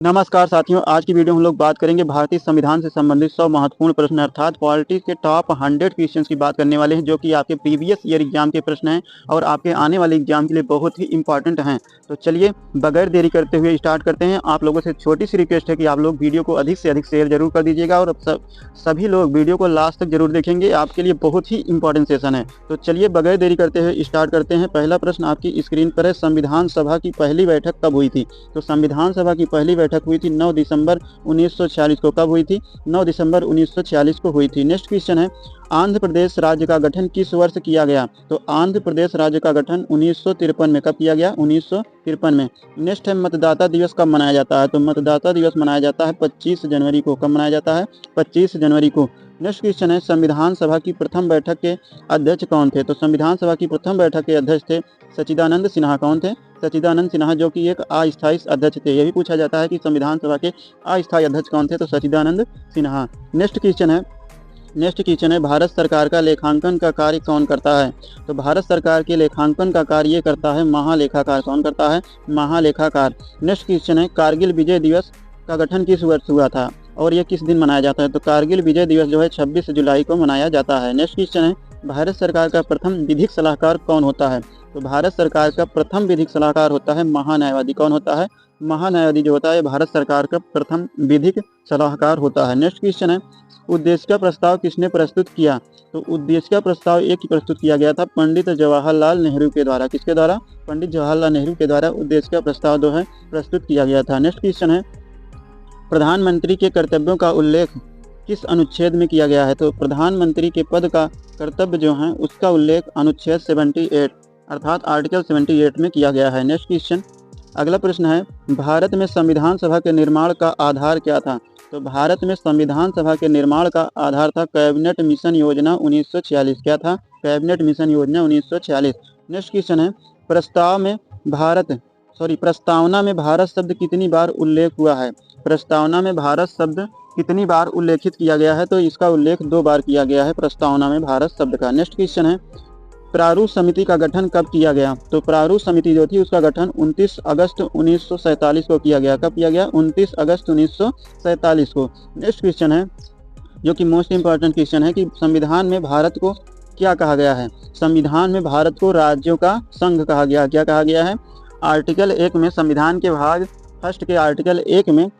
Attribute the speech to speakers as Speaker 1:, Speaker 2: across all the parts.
Speaker 1: नमस्कार साथियों, आज की वीडियो में हम लोग बात करेंगे भारतीय संविधान से संबंधित 100 महत्वपूर्ण प्रश्न अर्थात पॉलिटी के टॉप 100 क्वेश्चंस की बात करने वाले हैं, जो कि आपके प्रीवियस ईयर एग्जाम के प्रश्न हैं और आपके आने वाले एग्जाम के लिए बहुत ही इंपॉर्टेंट हैं। तो चलिए बगैर देरी करते हुए स्टार्ट करते हैं। आप लोगों से छोटी सी रिक्वेस्ट है कि आप लोग वीडियो को अधिक से अधिक शेयर जरूर कर दीजिएगा और सभी लोग वीडियो को लास्ट तक जरूर देखेंगे, आपके लिए बहुत ही इंपॉर्टेंट सेशन है। तो चलिए बगैर देरी करते हुए स्टार्ट करते हैं। पहला प्रश्न आपकी स्क्रीन पर है, संविधान सभा की पहली बैठक कब हुई थी? तो संविधान सभा की पहली बैठक हुई थी 9 दिसंबर 1946 को। कब हुई थी? 9 दिसंबर 1946 को हुई थी। नेक्स्ट क्वेश्चन है, आंध्र प्रदेश राज्य का गठन किस वर्ष किया गया? तो आंध्र प्रदेश राज्य का गठन 1953 में। कब किया गया? 1953 में। नेक्स्ट है, मतदाता दिवस कब मनाया जाता है? तो मतदाता दिवस मनाया जाता है 25 जनवरी को। कब मनाया जाता है? 25 जनवरी को। नेक्स्ट क्वेश्चन है, संविधान सभा की प्रथम बैठक के अध्यक्ष कौन थे? तो संविधान सभा की प्रथम बैठक के अध्यक्ष थे सच्चिदानंद सिन्हा। कौन थे? सच्चिदानंद सिन्हा, जो कि एक अस्थायी अध्यक्ष थे। यह भी पूछा जाता है कि संविधान सभा के अस्थायी अध्यक्ष कौन थे? तो सच्चिदानंद सिन्हा। नेक्स्ट क्वेश्चन है, भारत सरकार का लेखांकन का कार्य कौन करता है? तो भारत सरकार के लेखांकन का कार्य ये करता है महालेखाकार। कौन करता है? महालेखाकार। नेक्स्ट क्वेश्चन है, कारगिल विजय दिवस का गठन किस वर्ष हुआ था और ये किस दिन मनाया जाता है? तो कारगिल विजय दिवस जो है 26 जुलाई को मनाया जाता है। नेक्स्ट क्वेश्चन है, भारत सरकार का प्रथम विधिक सलाहकार कौन होता है? तो भारत सरकार का प्रथम विधिक सलाहकार होता है महान्यायवादी। कौन होता है? महान्यायवादी जो होता है भारत सरकार का प्रथम विधिक सलाहकार होता है। नेक्स्ट क्वेश्चन है, उद्देश्य का प्रस्ताव किसने प्रस्तुत किया? तो उद्देश्य का प्रस्ताव एक ही प्रस्तुत किया गया था, पंडित जवाहरलाल नेहरू के द्वारा। किसके द्वारा? पंडित जवाहरलाल नेहरू के द्वारा उद्देश्य का प्रस्ताव जो है प्रस्तुत किया गया था। नेक्स्ट क्वेश्चन है, प्रधानमंत्री के कर्तव्यों का उल्लेख किस अनुच्छेद में किया गया है? तो प्रधानमंत्री के पद का कर्तव्य जो है उसका उल्लेख अनुच्छेद 78 अर्थात आर्टिकल 78 में किया गया है। नेक्स्ट क्वेश्चन, अगला प्रश्न है, भारत में संविधान सभा के निर्माण का आधार क्या था? तो भारत में संविधान सभा के निर्माण का आधार था कैबिनेट मिशन योजना 1946। क्या था? कैबिनेट मिशन योजना 1946। नेक्स्ट क्वेश्चन है, प्रस्तावना में भारत शब्द कितनी बार उल्लेख हुआ है? प्रस्तावना में भारत शब्द कितनी बार उल्लेखित किया गया है? तो इसका उल्लेख 2 बार किया गया है प्रस्तावना में भारत शब्द का। नेक्स्ट क्वेश्चन है, प्रारूप समिति का गठन कब किया गया? तो प्रारूप समिति जो थी उसका गठन 29 अगस्त 1947 को किया गया। कब किया गया? 29 अगस्त 1947 को। नेक्स्ट क्वेश्चन है, जो कि मोस्ट इंपॉर्टेंट क्वेश्चन है, कि संविधान में भारत को क्या कहा गया है? संविधान में भारत को राज्यों का संघ कहा गया। क्या कहा गया है? आर्टिकल 1 में, संविधान के भाग 1 के आर्टिकल 1 में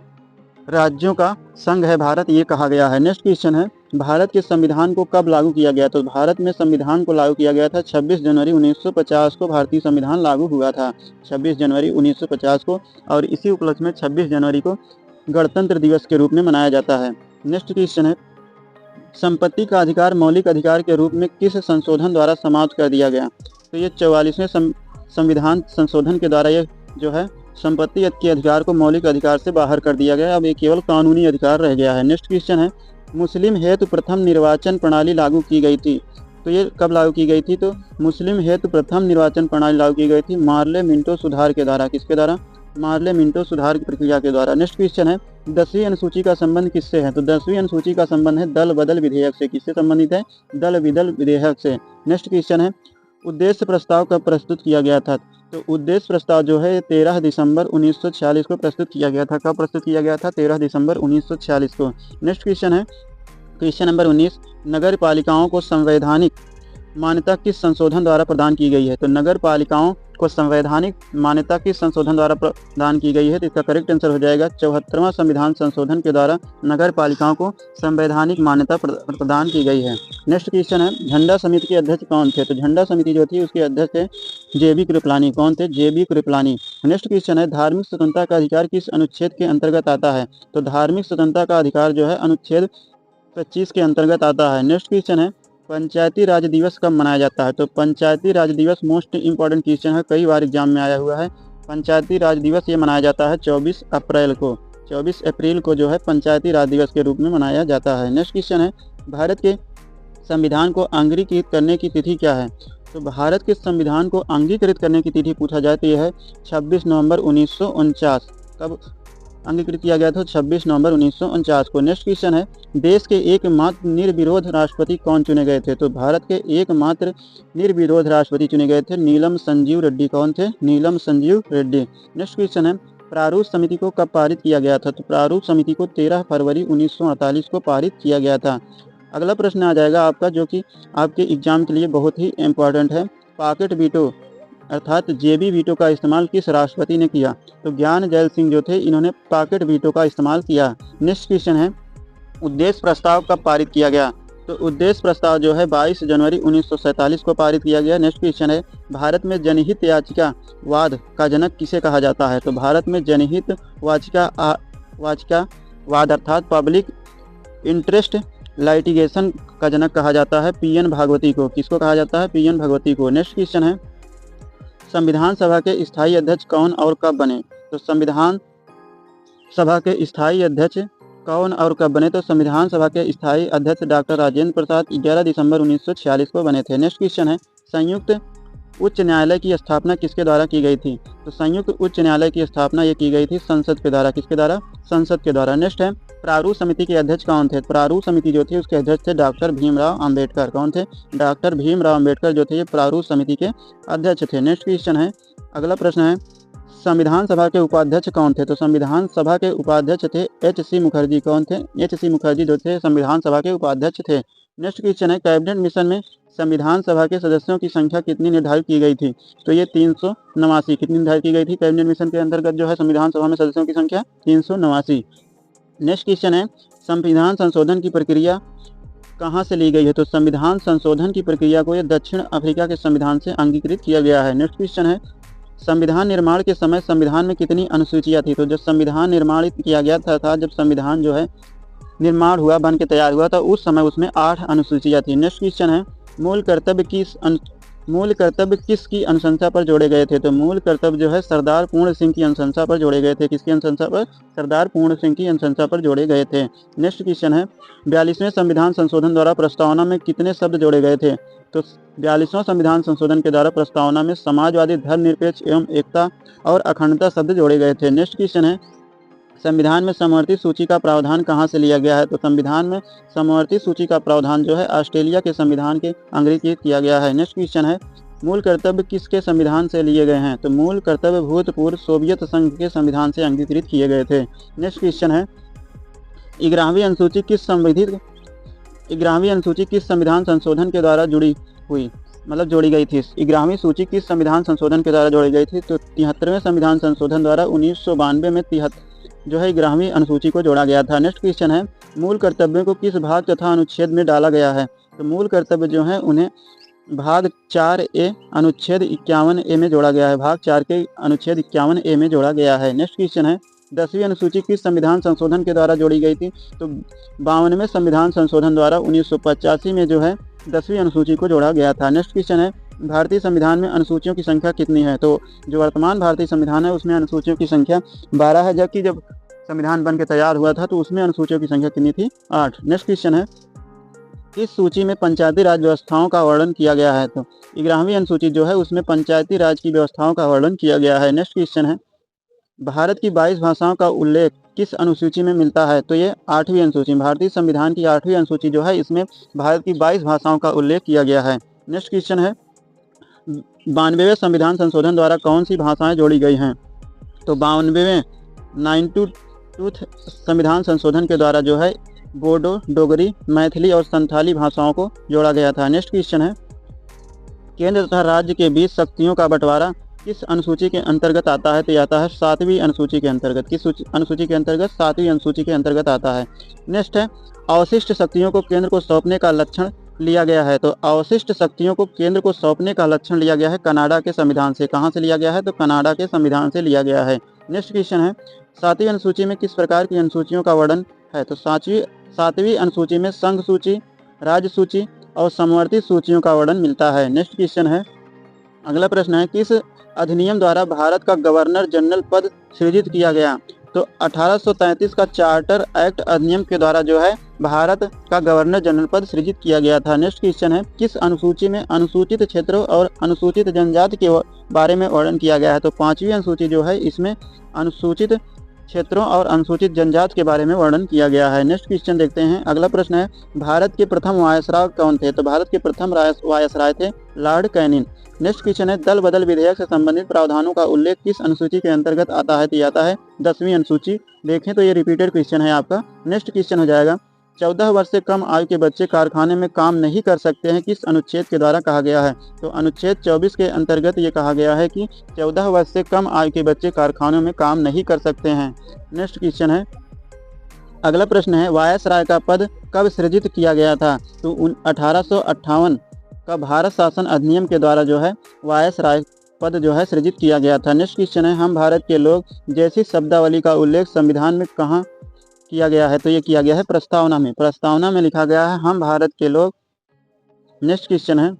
Speaker 1: राज्यों का संघ है भारत, ये कहा गया है। नेक्स्ट क्वेश्चन है, भारत के संविधान को कब लागू किया गया? तो भारत में संविधान को लागू किया गया था 26 जनवरी 1950 को। भारतीय संविधान लागू हुआ था 26 जनवरी 1950 को, और इसी उपलक्ष्य में 26 जनवरी को गणतंत्र दिवस के रूप में मनाया जाता है। नेक्स्ट क्वेश्चन है, संपत्ति का अधिकार मौलिक अधिकार के रूप में किस संशोधन द्वारा समाप्त कर दिया गया? तो ये 44वें संविधान संशोधन के द्वारा ये जो है संपत्ति के अधिकार को मौलिक अधिकार से बाहर कर दिया गया। अब ये केवल कानूनी अधिकार रह गया है। नेक्स्ट क्वेश्चन है, मुस्लिम हेतु प्रथम निर्वाचन प्रणाली लागू की गई थी। तो ये कब लागू की गई थी? तो मुस्लिम हेतु प्रथम निर्वाचन प्रणाली लागू की गई थी मार्ले मिंटो सुधार के द्वारा। किसके द्वारा? मार्ले मिंटो सुधार की प्रक्रिया के द्वारा। नेक्स्ट क्वेश्चन है, 10वीं अनुसूची का संबंध किससे है? तो 10वीं अनुसूची का संबंध है दल बदल विधेयक से। किससे संबंधित है? दल बदल विधेयक से। नेक्स्ट क्वेश्चन है, उद्देश्य प्रस्ताव कब प्रस्तुत किया गया था? तो उद्देश्य प्रस्ताव जो है 13 दिसंबर 1946 को प्रस्तुत किया गया था। कब प्रस्तुत किया गया था? 13 दिसंबर 1946 को। नेक्स्ट क्वेश्चन है, क्वेश्चन नंबर 19, नगर पालिकाओं को संवैधानिक मान्यता किस संशोधन द्वारा प्रदान की गई है? तो नगर पालिकाओं को संवैधानिक मान्यता किस संशोधन द्वारा प्रदान की गई है? तो इसका करेक्ट आंसर हो जाएगा 74वां संविधान संशोधन के द्वारा नगर पालिकाओं को संवैधानिक मान्यता प्रदान की गई है। नेक्स्ट क्वेश्चन है, झंडा समिति के अध्यक्ष कौन थे? तो झंडा समिति जो थी उसके अध्यक्ष थे JB कृपलानी। कौन थे? JB कृपलानी। नेक्स्ट क्वेश्चन है, धार्मिक स्वतंत्रता का अधिकार किस अनुच्छेद के अंतर्गत आता है? तो धार्मिक स्वतंत्रता का अधिकार जो है अनुच्छेद 25 के अंतर्गत आता है। नेक्स्ट क्वेश्चन है, पंचायती राज दिवस कब मनाया जाता है? तो पंचायती राज दिवस मोस्ट इंपॉर्टेंट क्वेश्चन है, कई बार एग्जाम में आया हुआ है। पंचायती राज दिवस ये मनाया जाता है 24 अप्रैल को। 24 अप्रैल को जो है पंचायती राज दिवस के रूप में मनाया जाता है। नेक्स्ट क्वेश्चन है, भारत के संविधान को अंगीकृत करने की तिथि क्या है? तो भारत के संविधान को अंगीकृत करने की तिथि पूछा जाए तो यह है 26 नवंबर 1949। कब अंगीकृत किया गया था? 26 नवंबर 1949 को। नेक्स्ट क्वेश्चन है, देश के एकमात्र निर्विरोध राष्ट्रपति कौन चुने गए थे? तो भारत के एकमात्र निर्विरोध राष्ट्रपति चुने गए थे नीलम संजीव रेड्डी। कौन थे? नीलम संजीव रेड्डी। नेक्स्ट क्वेश्चन है, प्रारूप समिति को कब पारित किया गया था? तो प्रारूप समिति को 13 फरवरी 1948 को पारित किया गया था। अगला प्रश्न आ जाएगा आपका, जो कि आपके एग्जाम के लिए बहुत ही इम्पोर्टेंट है। पॉकेट वीटो अर्थात जेबी वीटो का इस्तेमाल किस राष्ट्रपति ने किया? तो ज्ञान जैल सिंह जो थे, इन्होंने पॉकेट वीटो का इस्तेमाल किया। नेक्स्ट क्वेश्चन है, उद्देश्य प्रस्ताव कब पारित किया गया? तो उद्देश्य प्रस्ताव जो है 22 जनवरी 1947 को पारित किया गया। नेक्स्ट क्वेश्चन है, भारत में जनहित याचिका वाद का जनक किसे कहा जाता है? तो भारत में जनहित याचिका वाद अर्थात पब्लिक इंटरेस्ट लाइटिगेशन का जनक कहा जाता है पीएन भागवती को। किसको कहा जाता है? पीएन भागवती को। नेक्स्ट क्वेश्चन है, संविधान सभा के स्थायी अध्यक्ष कौन और कब बने? तो संविधान सभा के स्थायी अध्यक्ष कौन और कब बने? तो संविधान सभा के स्थायी अध्यक्ष डॉक्टर राजेंद्र प्रसाद 11 दिसंबर 1946 को बने थे। नेक्स्ट क्वेश्चन है, संयुक्त उच्च न्यायालय की स्थापना किसके द्वारा की गई थी? तो संयुक्त उच्च न्यायालय की स्थापना ये की गई थी संसद के द्वारा। किसके द्वारा? संसद के द्वारा। नेक्स्ट है, प्रारूप समिति के अध्यक्ष कौन थे? प्रारूप समिति जो थी उसके अध्यक्ष थे डॉक्टर भीमराव अंबेडकर। कौन थे? डॉक्टर भीमराव अंबेडकर जो थे ये प्रारूप समिति के अध्यक्ष थे। नेक्स्ट क्वेश्चन है, अगला प्रश्न है, संविधान सभा के उपाध्यक्ष कौन थे? तो संविधान सभा के उपाध्यक्ष थे एच.सी. मुखर्जी। कौन थे? एच.सी. मुखर्जी जो थे संविधान सभा के उपाध्यक्ष थे। नेक्स्ट क्वेश्चन है, कैबिनेट मिशन में संविधान सभा के सदस्यों की संख्या कितनी निर्धारित की गई थी? तो ये 389। कितनी निर्धारित की गई थी कैबिनेट मिशन के अंतर्गत जो है संविधान सभा में सदस्यों की संख्या? 389। नेक्स्ट क्वेश्चन है, संविधान संशोधन की प्रक्रिया कहाँ से ली गई है? तो संविधान संशोधन की प्रक्रिया को ये दक्षिण अफ्रीका के संविधान से अंगीकृत किया गया है। नेक्स्ट क्वेश्चन है, संविधान निर्माण के समय संविधान में कितनी अनुसूचियाँ थी? तो जब संविधान निर्माणित किया गया था जब संविधान जो है निर्माण हुआ, बन के तैयार हुआ था, उस समय उसमें 8 अनुसूचियाँ थी। नेक्स्ट क्वेश्चन है, मूल कर्तव्य किसकी अनुशंसा पर जोड़े गए थे? तो मूल कर्तव्य जो है सरदार पूर्ण सिंह की अनुशंसा पर जोड़े गए थे। किसकी अनुशंसा पर? सरदार पूर्ण सिंह की अनुशंसा पर जोड़े गए थे। नेक्स्ट क्वेश्चन है, 42वें संविधान संशोधन द्वारा प्रस्तावना में कितने शब्द जोड़े गए थे? तो 42वां संविधान संशोधन के द्वारा प्रस्तावना में समाजवादी, धर्मनिरपेक्ष एवं एकता और अखंडता शब्द जोड़े गए थे। नेक्स्ट क्वेश्चन है, संविधान में समवर्ती सूची का प्रावधान कहाँ से लिया गया है? तो संविधान में समवर्ती सूची का प्रावधान जो है ऑस्ट्रेलिया के संविधान के अंगीकृत किया गया है। नेक्स्ट क्वेश्चन है, मूल कर्तव्य किसके संविधान से लिए गए हैं? तो मूल कर्तव्य भूतपूर्व सोवियत संघ के संविधान से अंगीकृत किए गए थे। नेक्स्ट क्वेश्चन है, 11वीं अनुसूची किस संविधान संशोधन के द्वारा जोड़ी गई थी? 11वीं सूची किस संविधान संशोधन के द्वारा जोड़ी गई थी? तो 73वें संविधान संशोधन द्वारा 1992 में 11वीं अनुसूची को जोड़ा गया था। नेक्स्ट क्वेश्चन है, मूल कर्तव्यों को किस भाग तथा अनुच्छेद में डाला गया है? तो मूल कर्तव्य जो है उन्हें भाग 4A अनुच्छेद 51A में जोड़ा गया है। भाग 4 के अनुच्छेद 51A में जोड़ा गया है। नेक्स्ट क्वेश्चन है, 10वीं अनुसूची किस संविधान संशोधन के द्वारा जोड़ी गई थी? तो 52वें संविधान संशोधन द्वारा 1985 में जो है 10वीं अनुसूची को जोड़ा गया था। नेक्स्ट क्वेश्चन है, भारतीय संविधान में अनुसूचियों की संख्या कितनी है? तो जो वर्तमान भारतीय संविधान है उसमें अनुसूचियों की संख्या 12 है, जबकि जब संविधान बन के तैयार हुआ था तो उसमें अनुसूचियों की संख्या कितनी थी? 8। नेक्स्ट क्वेश्चन है, किस सूची में पंचायती राज व्यवस्थाओं का वर्णन किया गया है? तो 11वीं अनुसूची जो है उसमें पंचायती राज की व्यवस्थाओं का वर्णन किया गया है। नेक्स्ट क्वेश्चन है, भारत की 22 भाषाओं का उल्लेख किस अनुसूची में मिलता है? तो ये 8वीं अनुसूची, भारतीय संविधान की 8वीं अनुसूची जो है इसमें भारत की 22 भाषाओं का उल्लेख किया गया है। नेक्स्ट क्वेश्चन है, 92वें संविधान संशोधन द्वारा कौन सी भाषाएं जोड़ी गई हैं? तो 92वें संविधान संशोधन के द्वारा जो है बोडो, डोगरी, मैथिली और संथाली भाषाओं को जोड़ा गया था। नेक्स्ट क्वेश्चन है, केंद्र तथा राज्य के बीच शक्तियों का बंटवारा किस अनुसूची के अंतर्गत आता है? तो आता है 7वीं अनुसूची के अंतर्गत। किस अनुसूची के अंतर्गत? 7वीं अनुसूची के अंतर्गत आता है। नेक्स्ट है, अवशिष्ट शक्तियों को केंद्र को सौंपने का लक्षण लिया गया है। तो अवशिष्ट शक्तियों को केंद्र को सौंपने का लक्षण लिया गया है कनाडा के संविधान से। कहाँ से लिया गया है? तो कनाडा के संविधान से लिया गया है। नेक्स्ट क्वेश्चन है, 7वीं अनुसूची में किस प्रकार की अनुसूचियों का वर्णन है? तो 7वीं अनुसूची में संघ सूची, राज्य सूची और समवर्ती सूचियों का वर्णन मिलता है। नेक्स्ट क्वेश्चन है, अगला प्रश्न है, किस अधिनियम द्वारा भारत का गवर्नर जनरल पद सृजित किया गया? तो 1833 का चार्टर एक्ट अधिनियम के द्वारा जो है भारत का गवर्नर जनरल पद सृजित किया गया था। नेक्स्ट क्वेश्चन है, किस अनुसूची में अनुसूचित क्षेत्रों और अनुसूचित जनजाति के बारे में वर्णन किया गया है? तो 5वीं अनुसूची जो है इसमें अनुसूचित क्षेत्रों और अनुसूचित जनजाति के बारे में वर्णन किया गया है। नेक्स्ट क्वेश्चन देखते हैं। अगला प्रश्न है, भारत के प्रथम वायसराय कौन थे? तो भारत के प्रथम वायसराय थे लॉर्ड कैनिंग। नेक्स्ट क्वेश्चन है, दल बदल विधेयक से संबंधित प्रावधानों का उल्लेख किस अनुसूची के अंतर्गत आता है? तो ये आता है 10वीं अनुसूची। देखें तो ये रिपीटेड क्वेश्चन है आपका। नेक्स्ट क्वेश्चन हो जाएगा, 14 वर्ष से कम आयु के बच्चे कारखाने में काम नहीं कर सकते हैं, किस अनुच्छेद के द्वारा कहा गया है? तो अनुच्छेद 24 के अंतर्गत ये कहा गया है कि 14 वर्ष से कम आयु के बच्चे कारखानों में काम नहीं कर सकते हैं। नेक्स्ट क्वेश्चन है, अगला प्रश्न है, वायसराय का पद कब सृजित किया गया था? तो 1858 का भारत शासन अधिनियम के द्वारा जो है वायसराय पद जो है सृजित किया गया था। नेक्स्ट क्वेश्चन है, हम भारत के लोग जैसी शब्दावली का उल्लेख संविधान में कहाँ किया गया है? तो ये किया गया है प्रस्तावना में। प्रस्तावना में लिखा गया है हम भारत के लोग। नेक्स्ट क्वेश्चन है,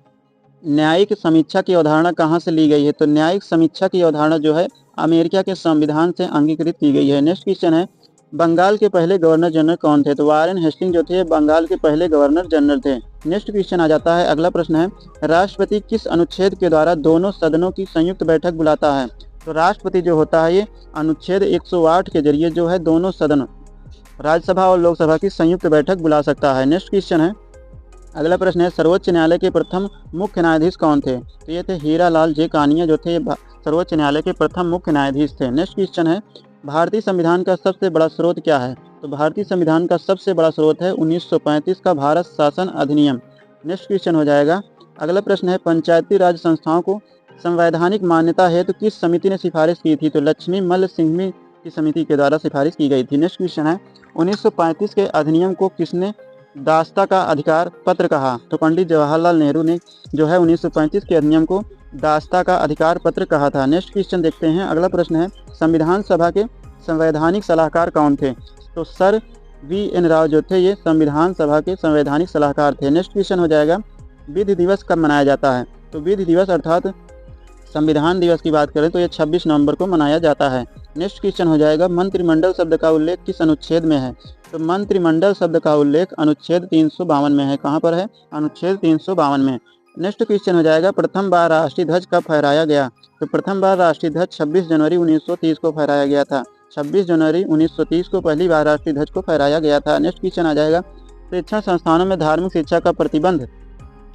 Speaker 1: न्यायिक समीक्षा की अवधारणा कहाँ से ली गई है? तो न्यायिक समीक्षा की अवधारणा जो है अमेरिका के संविधान से अंगीकृत की गई है। नेक्स्ट क्वेश्चन है, बंगाल के पहले गवर्नर जनरल कौन थे? तो वारेन हेस्टिंग जो थे बंगाल के पहले गवर्नर जनरल थे। नेक्स्ट क्वेश्चन आ जाता है, अगला प्रश्न है, राष्ट्रपति किस अनुच्छेद के द्वारा दोनों सदनों की संयुक्त बैठक बुलाता है? तो राष्ट्रपति जो होता है ये अनुच्छेद 108 के जरिए जो है दोनों सदन राज्यसभा और लोकसभा की संयुक्त बैठक बुला सकता है। नेक्स्ट क्वेश्चन है, अगला प्रश्न है, सर्वोच्च न्यायालय के प्रथम मुख्य न्यायाधीश कौन थे? तो ये थे हीरालाल जे कानिया जो थे सर्वोच्च न्यायालय के प्रथम मुख्य न्यायाधीश थे। नेक्स्ट क्वेश्चन है, भारतीय संविधान का सबसे बड़ा स्रोत क्या है? तो भारतीय संविधान का सबसे बड़ा स्रोत है 1935 का भारत शासन अधिनियम। नेक्स्ट क्वेश्चन हो जाएगा, अगला प्रश्न है, पंचायती राज संस्थाओं को संवैधानिक मान्यता हेतु किस समिति ने सिफारिश की थी? तो लक्ष्मी मल्ल सिंघवी की समिति के द्वारा सिफारिश की गई थी। नेक्स्ट क्वेश्चन है, 1935 के अधिनियम को किसने दास्ता का अधिकार पत्र कहा? तो पंडित जवाहरलाल नेहरू ने जो है 1935 के अधिनियम को दास्ता का अधिकार पत्र कहा था। नेक्स्ट क्वेश्चन देखते हैं। अगला प्रश्न है, संविधान सभा के संवैधानिक सलाहकार कौन थे? तो सर VN राव जो थे ये संविधान सभा के संवैधानिक सलाहकार थे। नेक्स्ट क्वेश्चन हो जाएगा, विधि दिवस कब मनाया जाता है? तो विधि दिवस अर्थात संविधान दिवस की बात करें तो ये 26 नवंबर को मनाया जाता है। नेक्स्ट क्वेश्चन हो जाएगा, मंत्रिमंडल शब्द का उल्लेख किस अनुच्छेद में है? तो मंत्रिमंडल शब्द का उल्लेख अनुच्छेद 352 में है। कहाँ पर है? अनुच्छेद 352 में। नेक्स्ट क्वेश्चन हो जाएगा, प्रथम बार राष्ट्रीय ध्वज कब फहराया गया? तो प्रथम बार राष्ट्रीय ध्वज 26 जनवरी 1930 को फहराया गया था। 26 जनवरी 1930 को पहली बार राष्ट्रीय ध्वज को फहराया गया था। नेक्स्ट क्वेश्चन आ जाएगा, शिक्षण संस्थानों में धार्मिक शिक्षा का प्रतिबंध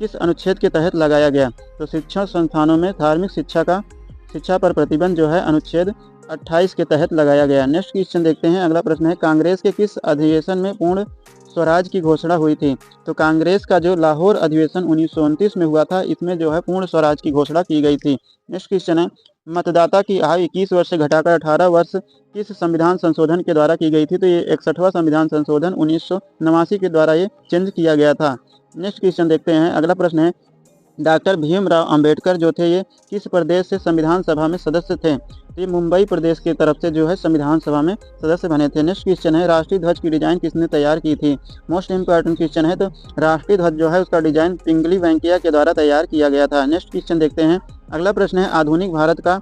Speaker 1: किस अनुच्छेद के तहत लगाया गया? तो शिक्षण संस्थानों में धार्मिक शिक्षा पर प्रतिबंध जो है अनुच्छेद 28 के तहत लगाया गया। नेक्स्ट क्वेश्चन देखते हैं। अगला प्रश्न है, कांग्रेस के किस अधिवेशन में पूर्ण स्वराज की घोषणा हुई थी? तो कांग्रेस का जो लाहौर अधिवेशन 1929 में हुआ था, इसमें जो है पूर्ण स्वराज की घोषणा की गई थी। नेक्स्ट क्वेश्चन है, मतदाता की आयु 21 वर्ष से घटाकर 18 वर्ष किस संविधान संशोधन के द्वारा की गई थी? तो ये 61वां संविधान संशोधन 1989 के द्वारा ये चेंज किया गया था। नेक्स्ट क्वेश्चन देखते हैं। अगला प्रश्न है, डॉक्टर भीमराव अंबेडकर जो थे ये किस प्रदेश से संविधान सभा में सदस्य थे? ये मुंबई प्रदेश की तरफ से जो है संविधान सभा में सदस्य बने थे। नेक्स्ट क्वेश्चन है, राष्ट्रीय ध्वज की डिजाइन किसने तैयार की थी? मोस्ट इंपॉर्टेंट क्वेश्चन है। तो राष्ट्रीय ध्वज जो है उसका डिजाइन पिंगली वेंकैया के द्वारा तैयार किया गया था। नेक्स्ट क्वेश्चन देखते हैं। अगला प्रश्न है, आधुनिक भारत का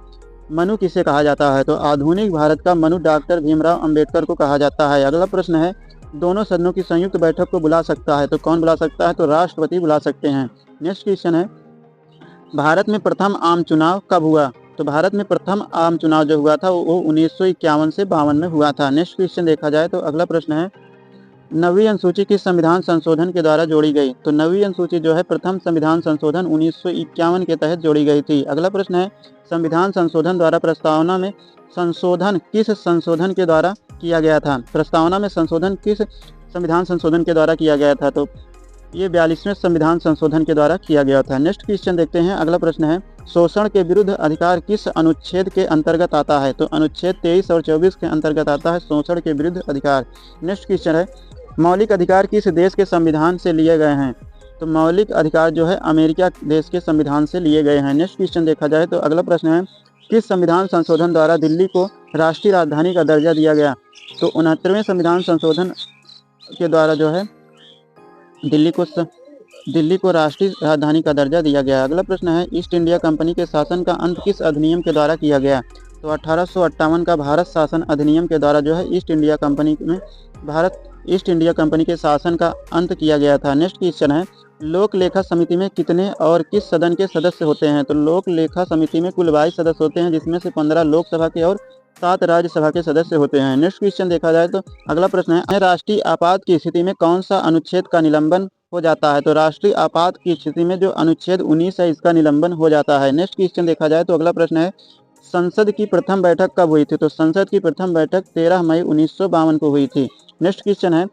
Speaker 1: मनु किसे कहा जाता है? तो आधुनिक भारत का मनु डॉक्टर भीमराव अंबेडकर को कहा जाता है। अगला प्रश्न है, दोनों सदनों की संयुक्त बैठक को बुला सकता है? तो कौन बुला सकता है? तो राष्ट्रपति बुला सकते हैं। नेक्स्ट क्वेश्चन है, भारत में प्रथम आम चुनाव कब हुआ? तो भारत में प्रथम आम चुनाव जो हुआ था वो 1951 से 52 में हुआ था। नेक्स्ट क्वेश्चन देखा जाए तो अगला प्रश्न है, नवीं अनुसूची किस संविधान संशोधन के द्वारा जोड़ी गई? तो नवीं अनुसूची जो है प्रथम संविधान संशोधन 1951 के तहत जोड़ी गई थी। अगला प्रश्न है, संविधान संशोधन द्वारा प्रस्तावना में संशोधन किस संशोधन के द्वारा किया गया था? प्रस्तावना में संशोधन किस संविधान संशोधन के द्वारा किया गया था? तो ये 42वें संविधान संशोधन के द्वारा किया गया था। नेक्स्ट क्वेश्चन देखते हैं। अगला प्रश्न है, शोषण के विरुद्ध अधिकार किस अनुच्छेद के अंतर्गत आता है? तो अनुच्छेद 23 और 24 के अंतर्गत आता है शोषण के विरुद्ध अधिकार। नेक्स्ट क्वेश्चन है, मौलिक अधिकार किस देश के संविधान से लिए गए हैं? तो मौलिक अधिकार जो है अमेरिका देश के संविधान से लिए गए हैं। नेक्स्ट क्वेश्चन देखा जाए तो अगला प्रश्न है, किस संविधान संशोधन द्वारा दिल्ली को राष्ट्रीय राजधानी का दर्जा दिया गया? तो 69वें संविधान संशोधन के द्वारा जो है दिल्ली को राष्ट्रीय राजधानी का दर्जा दिया गया। अगला प्रश्न है, ईस्ट इंडिया कंपनी के शासन का अंत किस अधिनियम के द्वारा किया गया? तो 1858 का भारत शासन अधिनियम के द्वारा जो है ईस्ट इंडिया कंपनी के शासन का अंत किया गया था। नेक्स्ट क्वेश्चन है, लोक लेखा समिति में कितने और किस सदन के सदस्य होते हैं? तो लोक लेखा समिति में कुल 22 सदस्य होते हैं, जिसमें से 15 लोकसभा के और 7 राज्यसभा के सदस्य होते हैं। नेक्स्ट क्वेश्चन देखा जाए तो अगला प्रश्न है, राष्ट्रीय आपात की स्थिति में कौन सा अनुच्छेद का निलंबन हो जाता है? तो राष्ट्रीय आपात की स्थिति में जो अनुच्छेद 19 है इसका निलंबन हो जाता है। नेक्स्ट क्वेश्चन देखा जाए तो अगला प्रश्न है, संसद की प्रथम बैठक कब हुई थी? तो संसद की प्रथम बैठक 13 मई 1952 को हुई थी। नेक्स्ट क्वेश्चन है,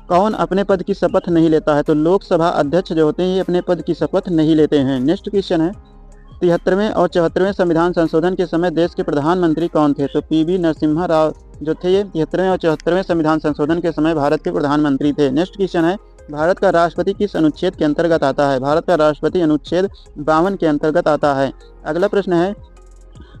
Speaker 1: कौन अपने पद की शपथ नहीं लेता है? तो लोकसभा अध्यक्ष जो होते हैं ये अपने पद की शपथ नहीं लेते हैं। नेक्स्ट क्वेश्चन है, 73वें और 74वें संविधान संशोधन के समय देश के प्रधानमंत्री कौन थे? तो पीवी नरसिम्हा राव जो थे ये 73वें और 74वें संविधान संशोधन के समय भारत के प्रधानमंत्री थे। नेक्स्ट क्वेश्चन है, भारत का राष्ट्रपति किस अनुच्छेद के अंतर्गत आता है? भारत का राष्ट्रपति अनुच्छेद 52 के अंतर्गत आता है। अगला प्रश्न है,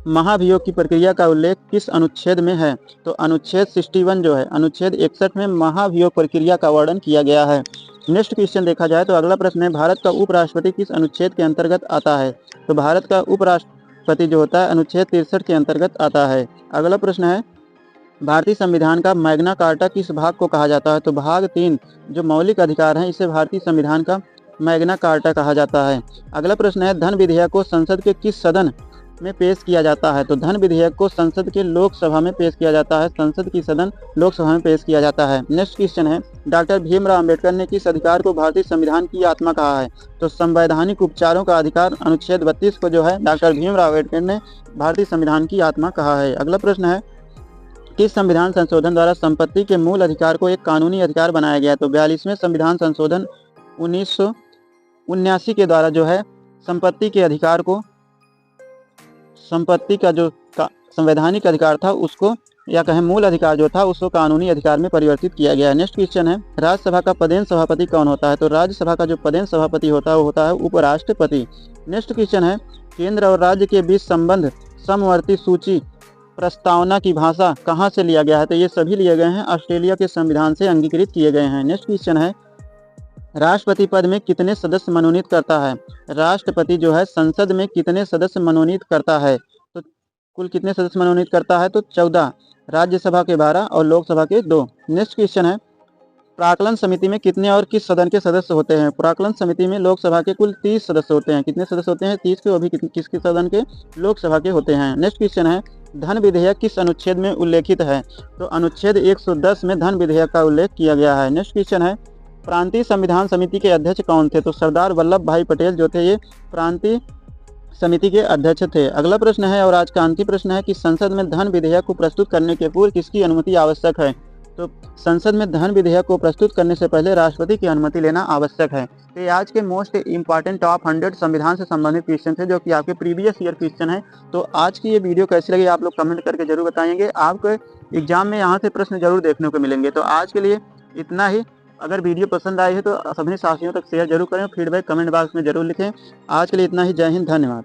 Speaker 1: महाभियोग की प्रक्रिया का उल्लेख किस अनुच्छेद में है? तो अनुच्छेद 61 जो है, अनुच्छेद 61 में महाभियोग प्रक्रिया का वर्णन किया गया है। नेक्स्ट क्वेश्चन देखा जाए तो अगला प्रश्न है, भारत का उपराष्ट्रपति किस अनुच्छेद के अंतर्गत आता है? तो भारत का उपराष्ट्रपति जो होता है अनुच्छेद 63 के अंतर्गत आता है। अगला प्रश्न है, भारतीय संविधान का मैग्ना कार्टा किस भाग को कहा जाता है? तो भाग 3 जो मौलिक अधिकार हैं इसे भारतीय संविधान का मैग्ना कार्टा कहा जाता है। अगला प्रश्न है, धन विधेयक को संसद के किस सदन में पेश किया जाता है? तो धन विधेयक को संसद के लोकसभा में पेश किया जाता है। संसद की सदन लोकसभा में पेश किया जाता है। नेक्स्ट क्वेश्चन है, डॉक्टर भीमराव अंबेडकर ने किस अधिकार को भारतीय संविधान की आत्मा कहा है? तो संवैधानिक उपचारों का अधिकार अनुच्छेद 32 को जो है डॉक्टर भीमराव अंबेडकर ने भारतीय संविधान की आत्मा कहा है। अगला प्रश्न है, किस संविधान संशोधन द्वारा संपत्ति के मूल अधिकार को एक कानूनी अधिकार बनाया गया? तो 42वें संविधान संशोधन 1979 के द्वारा जो है संपत्ति के अधिकार को, संपत्ति का जो संवैधानिक अधिकार था उसको या कहें मूल अधिकार जो था उसको कानूनी अधिकार में परिवर्तित किया गया है। नेक्स्ट क्वेश्चन है, राज्यसभा का पदेन सभापति कौन होता है? तो राज्यसभा का जो पदेन सभापति होता है वो होता है उपराष्ट्रपति। नेक्स्ट क्वेश्चन है, केंद्र और राज्य के बीच संबंध समवर्ती सूची प्रस्तावना की भाषा कहाँ से लिया गया है? तो ये सभी लिए गए हैं ऑस्ट्रेलिया के संविधान से अंगीकृत किए गए हैं। नेक्स्ट क्वेश्चन है, राष्ट्रपति पद में कितने सदस्य मनोनीत करता है? राष्ट्रपति जो है संसद में कितने सदस्य मनोनीत करता है? तो कुल कितने सदस्य मनोनीत करता है? तो 14, राज्यसभा के 12 और लोकसभा के 2। नेक्स्ट क्वेश्चन है, प्राक्कलन समिति में कितने और किस सदन के सदस्य होते हैं? प्राक्कलन समिति में लोकसभा के कुल 30 सदस्य होते हैं। कितने सदस्य होते हैं? 30 के, वो भी किसके सदन के? लोकसभा के होते हैं। नेक्स्ट क्वेश्चन है, धन विधेयक किस अनुच्छेद में उल्लेखित है? तो अनुच्छेद 110 में धन विधेयक का उल्लेख किया गया है। नेक्स्ट क्वेश्चन है, प्रांतीय संविधान समिति के अध्यक्ष कौन थे? तो सरदार वल्लभ भाई पटेल जो थे ये प्रांतीय समिति के अध्यक्ष थे। अगला प्रश्न है और आज का अंतिम प्रश्न है कि संसद में धन विधेयक को प्रस्तुत करने के पूर्व किसकी अनुमति आवश्यक है? तो संसद में धन विधेयक को प्रस्तुत करने से पहले राष्ट्रपति की अनुमति लेना आवश्यक है। तो ये आज के मोस्ट इंपॉर्टेंट टॉप 100 संविधान से संबंधित क्वेश्चन थे जो कि आपके प्रीवियस ईयर क्वेश्चन है। तो आज की ये वीडियो कैसी लगी आप लोग कमेंट करके जरूर बताएंगे। आपको एग्जाम में यहाँ से प्रश्न जरूर देखने को मिलेंगे। तो आज के लिए इतना ही। अगर वीडियो पसंद आई है तो सभी साथियों तक शेयर जरूर करें, फीडबैक कमेंट बॉक्स में जरूर लिखें। आज के लिए इतना ही। जय हिंद, धन्यवाद।